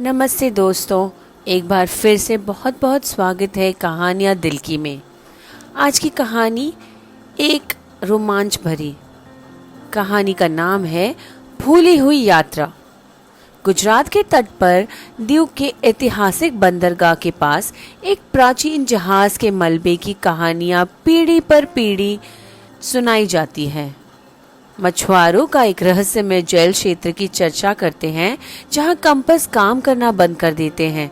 नमस्ते दोस्तों, एक बार फिर से बहुत बहुत स्वागत है कहानियाँ दिल की में। आज की कहानी एक रोमांच भरी कहानी का नाम है भूली हुई यात्रा। गुजरात के तट पर दीव के ऐतिहासिक बंदरगाह के पास एक प्राचीन जहाज के मलबे की कहानियाँ पीढ़ी पर पीढ़ी सुनाई जाती है। मछुआरों का एक रहस्यमय जल क्षेत्र की चर्चा करते हैं, जहां कंपास काम करना बंद कर देते हैं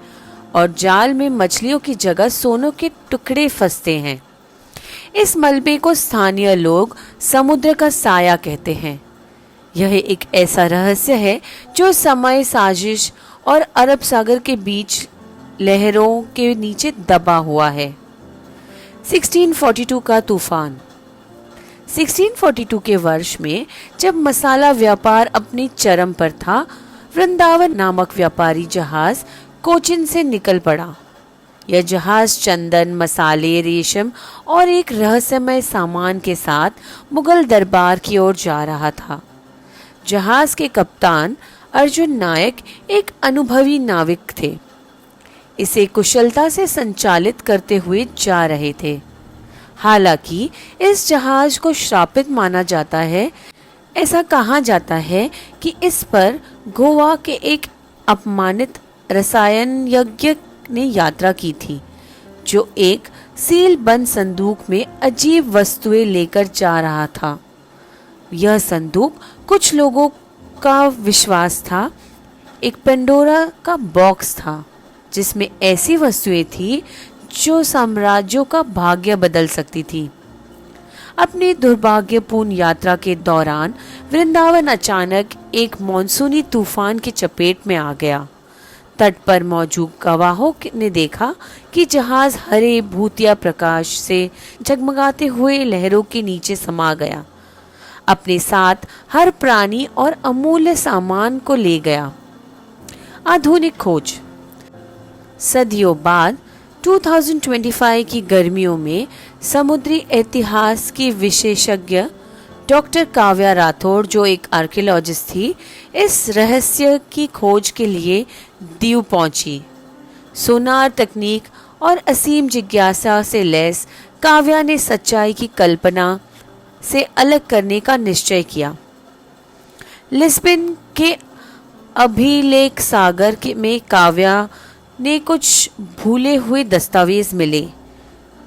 और जाल में मछलियों की जगह सोनों के टुकड़े फंसते हैं। इस मलबे को स्थानीय लोग समुद्र का साया कहते हैं। यह एक ऐसा रहस्य है जो समय, साजिश और अरब सागर के बीच लहरों के नीचे दबा हुआ है। 1642 का तूफान। 1642 के वर्ष में जब मसाला व्यापार अपनी चरम पर था, वृंदावन नामक व्यापारी जहाज कोचिन से निकल पड़ा। यह जहाज चंदन, मसाले, रेशम और एक रहस्यमय सामान के साथ मुगल दरबार की ओर जा रहा था। जहाज के कप्तान अर्जुन नायक एक अनुभवी नाविक थे। इसे कुशलता से संचालित करते हुए जा रहे थे। हालांकि इस जहाज को श्रापित माना जाता है। ऐसा कहा जाता है कि इस पर गोवा के एक अपमानित रसायन यज्ञ ने यात्रा की थी, जो एक सील बंद संदूक में अजीब वस्तुएं लेकर जा रहा था। यह संदूक कुछ लोगों का विश्वास था एक पेंडोरा का बॉक्स था, जिसमें ऐसी वस्तुएं थी जो साम्राज्यों का भाग्य बदल सकती थी। अपनी दुर्भाग्यपूर्ण यात्रा के दौरान वृंदावन अचानक एक मॉनसूनी तूफान की चपेट में आ गया। तट पर मौजूद गवाहों ने देखा कि जहाज हरे भूतिया प्रकाश से जगमगाते हुए लहरों के नीचे समा गया। अपने साथ हर प्राणी और अमूल्य सामान को ले गया। आधुनिक खोज। सदियों बाद 2025 की गर्मियों में समुद्री इतिहास की विशेषज्ञ डॉक्टर काव्या राठौड़, जो एक आर्कियोलॉजिस्ट थी, इस रहस्य की खोज के लिए दीव पहुंची। सोनार तकनीक और असीम जिज्ञासा से लैस काव्या ने सच्चाई की कल्पना से अलग करने का निश्चय किया। लिस्बन के अभिलेख सागर में काव्या ने कुछ भूले हुए दस्तावेज मिले,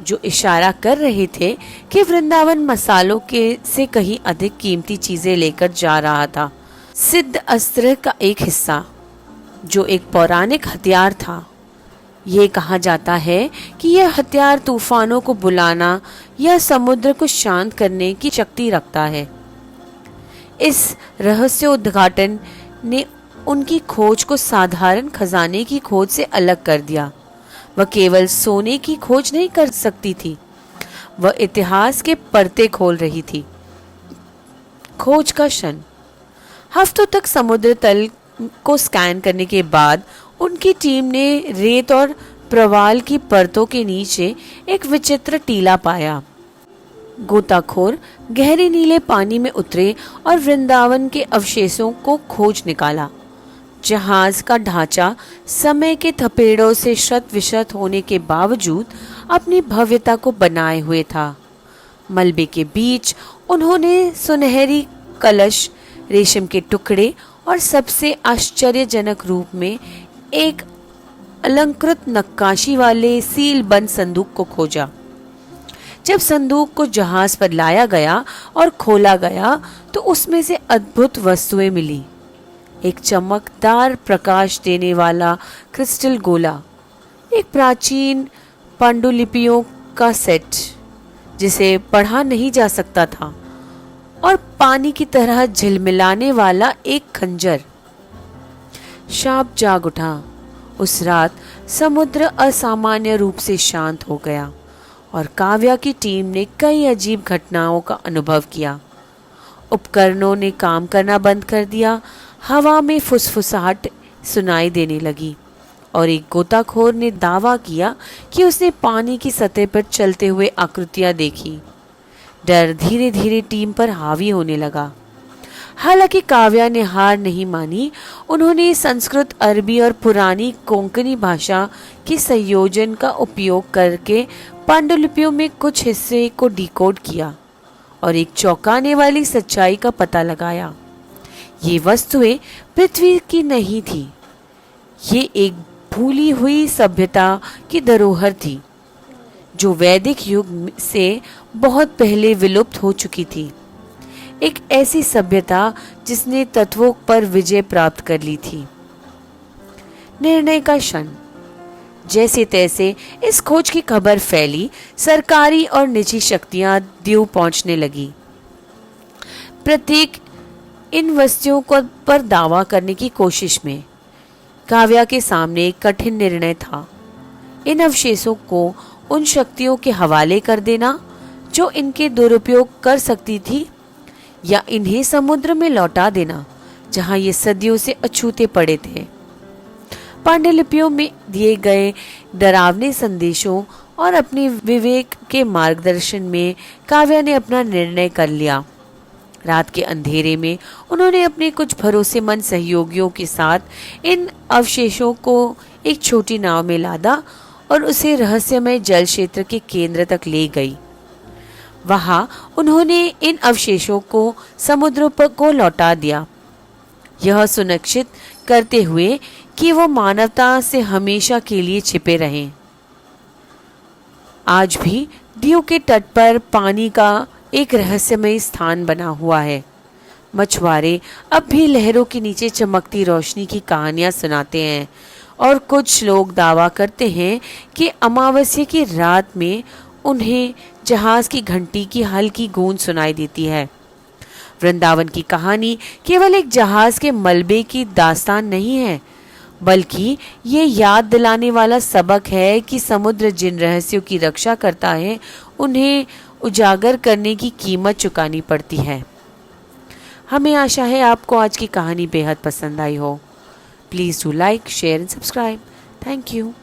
जो इशारा कर रहे थे कि वृंदावन मसालों के से कहीं अधिक कीमती चीजें लेकर जा रहा था। सिद्ध अस्त्र का एक हिस्सा, जो एक पौराणिक हथियार था। ये कहा जाता है कि यह हथियार तूफानों को बुलाना या समुद्र को शांत करने की शक्ति रखता है। इस रहस्योद्घाटन ने उनकी खोज को साधारण खजाने की खोज से अलग कर दिया। वह केवल सोने की खोज नहीं कर सकती थी, वह इतिहास के परते खोल रही थी। खोज का क्षण। हफ्तों तक समुद्र तल को स्कैन करने के बाद उनकी टीम ने रेत और प्रवाल की परतों के नीचे एक विचित्र टीला पाया। गोताखोर गहरे नीले पानी में उतरे और वृंदावन के अवशेषों को खोज निकाला। जहाज का ढांचा समय के थपेड़ों से शत विशत होने के बावजूद अपनी भव्यता को बनाए हुए था। मलबे के बीच उन्होंने सुनहरी कलश, रेशम के टुकड़े और सबसे आश्चर्यजनक रूप में एक अलंकृत नक्काशी वाले सील बंद संदूक को खोजा। जब संदूक को जहाज पर लाया गया और खोला गया तो उसमें से अद्भुत वस्तुएं मिली। एक चमकदार प्रकाश देने वाला क्रिस्टल गोला, एक प्राचीन पांडुलिपियों का सेट जिसे पढ़ा नहीं जा सकता था, और पानी की तरह झिलमिलाने वाला एक खंजर। शाप जाग उठा। उस रात समुद्र असामान्य रूप से शांत हो गया और काव्या की टीम ने कई अजीब घटनाओं का अनुभव किया। उपकरणों ने काम करना बंद कर दिया, हवा में फुसफुसाहट सुनाई देने लगी और एक गोताखोर ने दावा किया कि उसने पानी की सतह पर चलते हुए आकृतियां देखी। डर धीरे धीरे टीम पर हावी होने लगा। हालांकि काव्या ने हार नहीं मानी। उन्होंने संस्कृत, अरबी और पुरानी कोंकणी भाषा के संयोजन का उपयोग करके पांडुलिपियों में कुछ हिस्से को डिकोड किया और एक चौंकाने वाली सच्चाई का पता लगाया। ये वस्तुएं पृथ्वी की नहीं थी, ये एक भूली हुई सभ्यता की धरोहर थी जो वैदिक युग से बहुत पहले विलुप्त हो चुकी थी। एक ऐसी सभ्यता जिसने तत्वों पर विजय प्राप्त कर ली थी। निर्णय का क्षण। जैसे तैसे इस खोज की खबर फैली, सरकारी और निजी शक्तियां दीव पहुंचने लगी। प्रत्येक इन वस्तुओं को पर दावा करने की कोशिश में काव्या के सामने एक कठिन निर्णय था। इन अवशेषों को उन शक्तियों के हवाले कर देना जो इनके दुरुपयोग कर सकती थी, या इन्हें समुद्र में लौटा देना जहां ये सदियों से अछूते पड़े थे। पांडुलिपियों में दिए गए डरावने संदेशों और अपने विवेक के मार्गदर्शन में काव्या ने अपना निर्णय कर लिया। रात के अंधेरे में उन्होंने अपने कुछ भरोसेमंद सहयोगियों के साथ इन अवशेषों को एक छोटी नाव में लादा और उसे रहस्यमय जल क्षेत्र के केंद्र तक ले गई। वहां उन्होंने इन अवशेषों को समुद्र पर को लौटा दिया, यह सुनिश्चित करते हुए कि वो मानवता से हमेशा के लिए छिपे रहें। आज भी दीव के तट पर पानी का एक रहस्यमय स्थान बना हुआ है। मछुआरे अब भी लहरों के नीचे चमकती रोशनी की कहानियां सुनाते हैं और कुछ लोग दावा करते हैं कि अमावस्या की रात में उन्हें जहाज की घंटी की हल्की गूंज सुनाई देती है। वृंदावन की कहानी केवल एक जहाज के मलबे की दास्तान नहीं है, बल्कि ये याद दिलाने वाला सबक है कि समुद्र जिन रहस्यों की रक्षा करता है उन्हें उजागर करने की कीमत चुकानी पड़ती है। हमें आशा है आपको आज की कहानी बेहद पसंद आई हो। Please do like, share and subscribe. Thank you.